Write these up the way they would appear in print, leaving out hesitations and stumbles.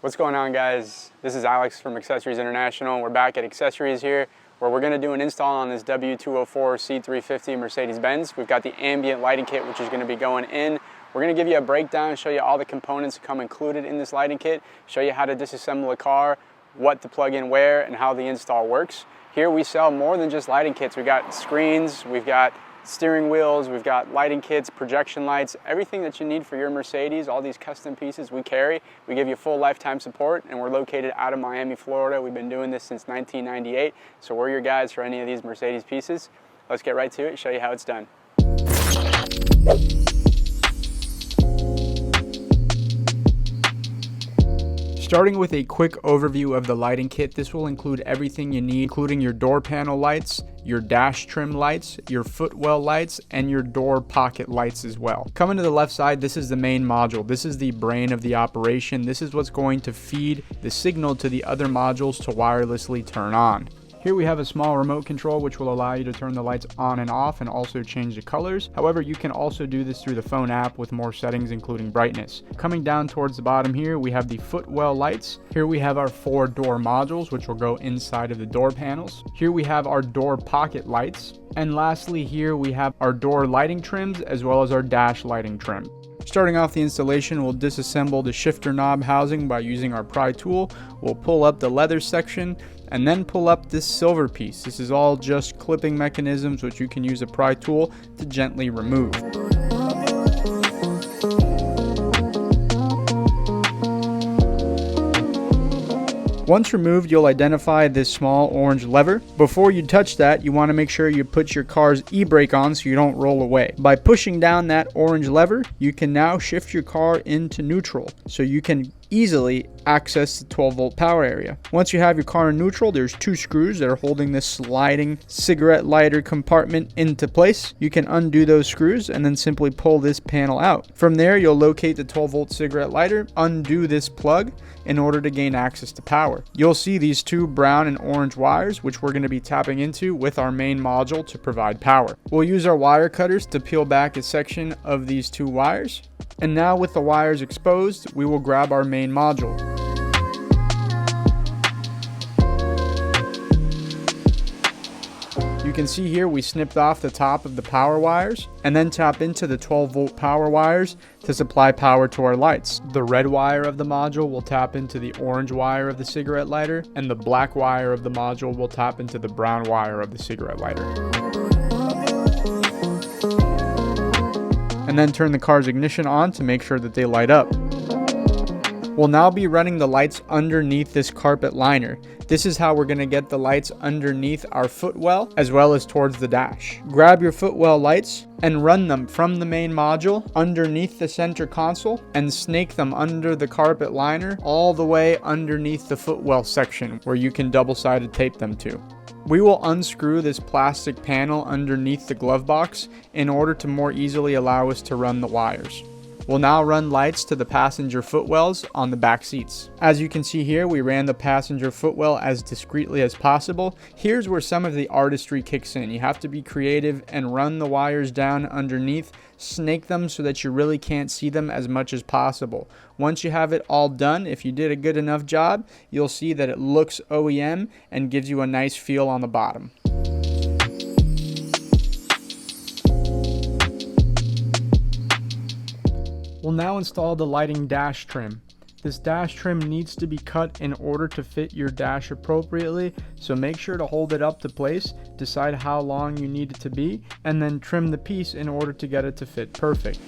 What's going on, guys? This is Alex from Accessories International. We're back at Accessories here, where we're going to do an install on this W204 C350 Mercedes-Benz. We've got the ambient lighting kit, which is going to be going in. We're going to give you a breakdown, show you all the components that come included in this lighting kit, show you how to disassemble a car, what to plug in where, and how the install works. Here we sell more than just lighting kits. We've got screens, we've got steering wheels, we've got lighting kits, projection lights, everything that you need for your Mercedes. All these custom pieces we carry. We give you full lifetime support, and we're located out of Miami, Florida. We've been doing this since 1998, so we're your guys for any of these Mercedes pieces. Let's get right to it, show you how it's done. Starting with a quick overview of the lighting kit, this will include everything you need, including your door panel lights, your dash trim lights, your footwell lights, and your door pocket lights as well. Coming to the left side, this is the main module. This is the brain of the operation. This is what's going to feed the signal to the other modules to wirelessly turn on. Here we have a small remote control which will allow you to turn the lights on and off and also change the colors. However, you can also do this through the phone app with more settings including brightness. Coming down towards the bottom here, we have the footwell lights. Here we have our 4 door modules which will go inside of the door panels. Here we have our door pocket lights. And lastly, here we have our door lighting trims as well as our dash lighting trim. Starting off the installation, we'll disassemble the shifter knob housing by using our pry tool. We'll pull up the leather section and then pull up this silver piece. This is all just clipping mechanisms which you can use a pry tool to gently remove. Once removed, you'll identify this small orange lever. Before you touch that, you want to make sure you put your car's e-brake on so you don't roll away. By pushing down that orange lever, you can now shift your car into neutral so you can easily access the 12-volt power area. Once you have your car in neutral, there's 2 screws that are holding this sliding cigarette lighter compartment into place. You can undo those screws and then simply pull this panel out. From there, you'll locate the 12-volt cigarette lighter, undo this plug in order to gain access to power. You'll see these 2 brown and orange wires which we're going to be tapping into with our main module to provide power. We'll use our wire cutters to peel back a section of these 2 wires. And now with the wires exposed, we will grab our main module. You can see here we snipped off the top of the power wires and then tap into the 12-volt power wires to supply power to our lights. The red wire of the module will tap into the orange wire of the cigarette lighter, and the black wire of the module will tap into the brown wire of the cigarette lighter. And then turn the car's ignition on to make sure that they light up. We'll now be running the lights underneath this carpet liner. This is how we're going to get the lights underneath our footwell as well as towards the dash. Grab your footwell lights and run them from the main module underneath the center console and snake them under the carpet liner all the way underneath the footwell section where you can double-sided tape them to. We will unscrew this plastic panel underneath the glove box in order to more easily allow us to run the wires. We'll now run lights to the passenger footwells on the back seats. As you can see here, we ran the passenger footwell as discreetly as possible. Here's where some of the artistry kicks in. You have to be creative and run the wires down underneath, snake them so that you really can't see them as much as possible. Once you have it all done, if you did a good enough job, you'll see that it looks OEM and gives you a nice feel on the bottom. We'll now install the lighting dash trim. This dash trim needs to be cut in order to fit your dash appropriately, so make sure to hold it up to place, decide how long you need it to be, and then trim the piece in order to get it to fit perfect.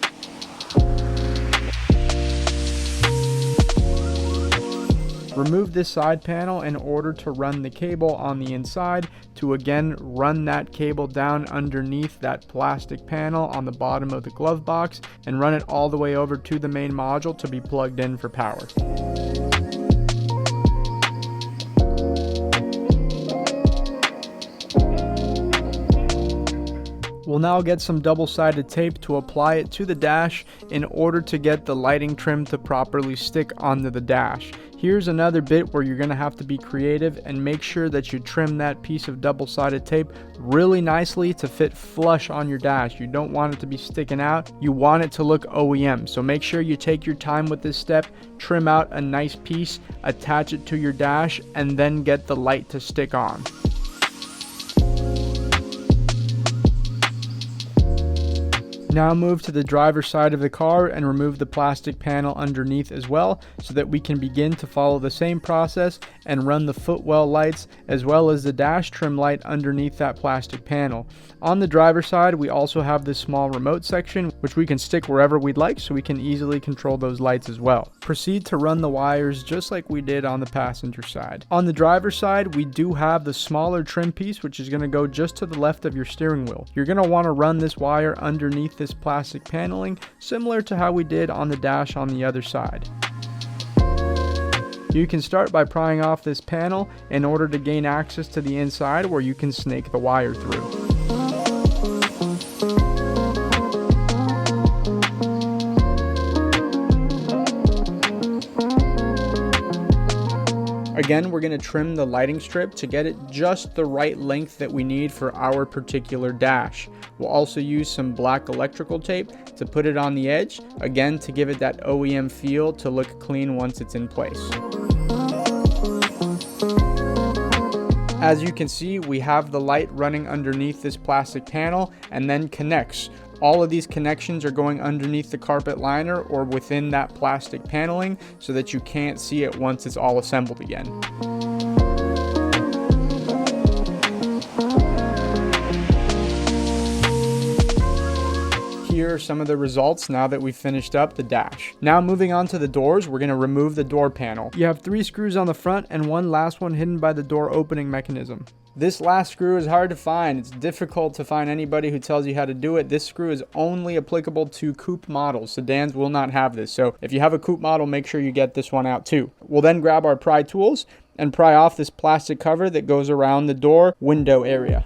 Remove this side panel in order to run the cable on the inside to again run that cable down underneath that plastic panel on the bottom of the glove box and run it all the way over to the main module to be plugged in for power. We'll now get some double-sided tape to apply it to the dash in order to get the lighting trim to properly stick onto the dash. Here's another bit where you're going to have to be creative and make sure that you trim that piece of double-sided tape really nicely to fit flush on your dash. You don't want it to be sticking out. You want it to look OEM. So make sure you take your time with this step, trim out a nice piece, attach it to your dash, and then get the light to stick on. Now move to the driver's side of the car and remove the plastic panel underneath as well, so that we can begin to follow the same process and run the footwell lights as well as the dash trim light underneath that plastic panel. On the driver's side, we also have this small remote section which we can stick wherever we'd like, so we can easily control those lights as well. Proceed to run the wires just like we did on the passenger side. On the driver's side, we do have the smaller trim piece which is going to go just to the left of your steering wheel. You're going to want to run this wire underneath this plastic paneling, similar to how we did on the dash on the other side. You can start by prying off this panel in order to gain access to the inside where you can snake the wire through. Again, we're going to trim the lighting strip to get it just the right length that we need for our particular dash. We'll also use some black electrical tape to put it on the edge, again to give it that OEM feel to look clean once it's in place. As you can see, we have the light running underneath this plastic panel and then connects. All of these connections are going underneath the carpet liner or within that plastic paneling so that you can't see it once it's all assembled again. Here are some of the results now that we've finished up the dash. Now moving on to the doors, we're going to remove the door panel. You have 3 screws on the front and one last one hidden by the door opening mechanism. This last screw is hard to find. It's difficult to find anybody who tells you how to do it. This screw is only applicable to coupe models. Sedans will not have this. So if you have a coupe model, make sure you get this one out too. We'll then grab our pry tools and pry off this plastic cover that goes around the door window area.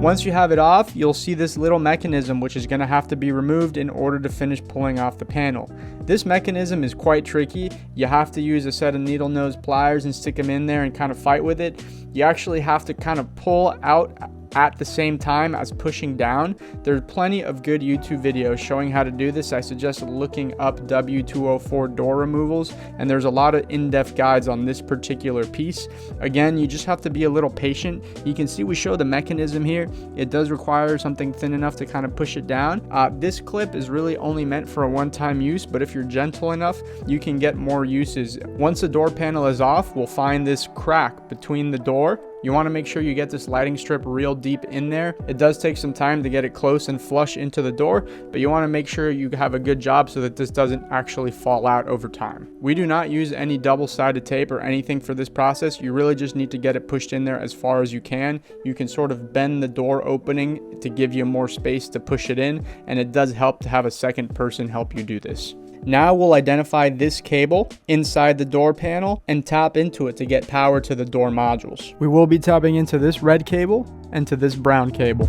Once you have it off, you'll see this little mechanism which is going to have to be removed in order to finish pulling off the panel. This mechanism is quite tricky. You have to use a set of needle nose pliers and stick them in there and kind of fight with it. You actually have to kind of pull out at the same time as pushing down. There's plenty of good YouTube videos showing how to do this. I suggest looking up W204 door removals, and there's a lot of in-depth guides on this particular piece. Again, you just have to be a little patient. You can see we show the mechanism here. It does require something thin enough to kind of push it down. This clip is really only meant for a one-time use, but if you're gentle enough, you can get more uses. Once the door panel is off, we'll find this crack between the door. You want to make sure you get this lighting strip real deep in there. It does take some time to get it close and flush into the door, but you want to make sure you have a good job so that this doesn't actually fall out over time. We do not use any double-sided tape or anything for this process. You really just need to get it pushed in there as far as you can. You can sort of bend the door opening to give you more space to push it in, and it does help to have a second person help you do this. Now we'll identify this cable inside the door panel and tap into it to get power to the door modules. We will be tapping into this red cable and to this brown cable.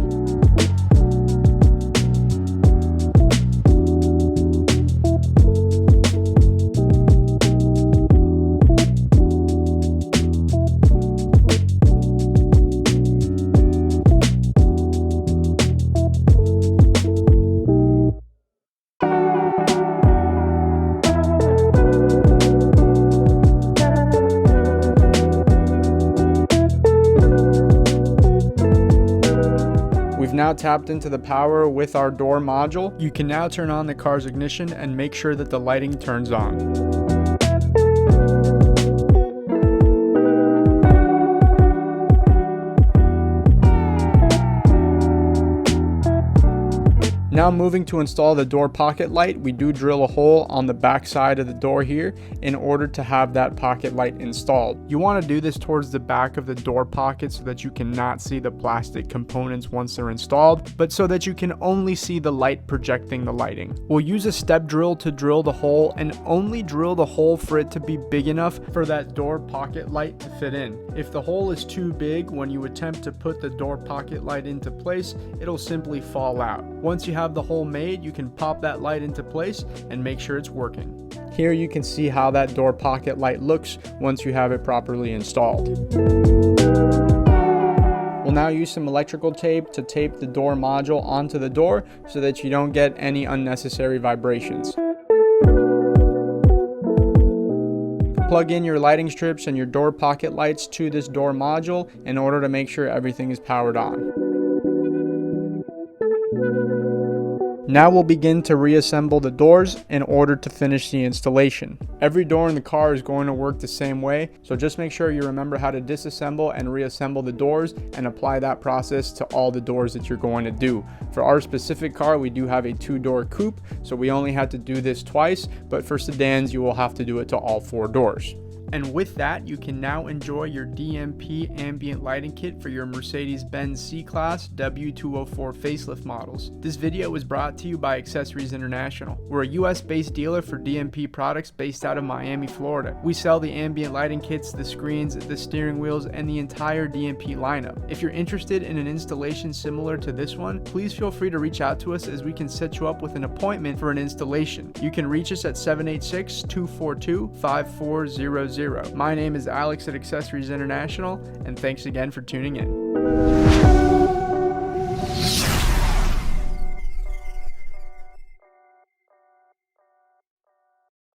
Now tapped into the power with our door module. You can now turn on the car's ignition and make sure that the lighting turns on. Now moving to install the door pocket light, we do drill a hole on the back side of the door here in order to have that pocket light installed. You want to do this towards the back of the door pocket so that you cannot see the plastic components once they're installed, but so that you can only see the light projecting the lighting. We'll use a step drill to drill the hole and only drill the hole for it to be big enough for that door pocket light to fit in. If the hole is too big, when you attempt to put the door pocket light into place, it'll simply fall out. Once you have the hole made, you can pop that light into place and make sure it's working. Here you can see how that door pocket light looks once you have it properly installed. We'll now use some electrical tape to tape the door module onto the door so that you don't get any unnecessary vibrations. Plug in your lighting strips and your door pocket lights to this door module in order to make sure everything is powered on. Now we'll begin to reassemble the doors in order to finish the installation. Every door in the car is going to work the same way, so just make sure you remember how to disassemble and reassemble the doors and apply that process to all the doors that you're going to do. For our specific car, we do have a 2-door coupe, so we only had to do this twice, but for sedans, you will have to do it to all 4 doors. And with that, you can now enjoy your DMP ambient lighting kit for your Mercedes-Benz C-Class W204 facelift models. This video was brought to you by Accessories International. We're a US-based dealer for DMP products based out of Miami, Florida. We sell the ambient lighting kits, the screens, the steering wheels, and the entire DMP lineup. If you're interested in an installation similar to this one, please feel free to reach out to us as we can set you up with an appointment for an installation. You can reach us at 786-242-5400. My name is Alex at Accessories International, and thanks again for tuning in.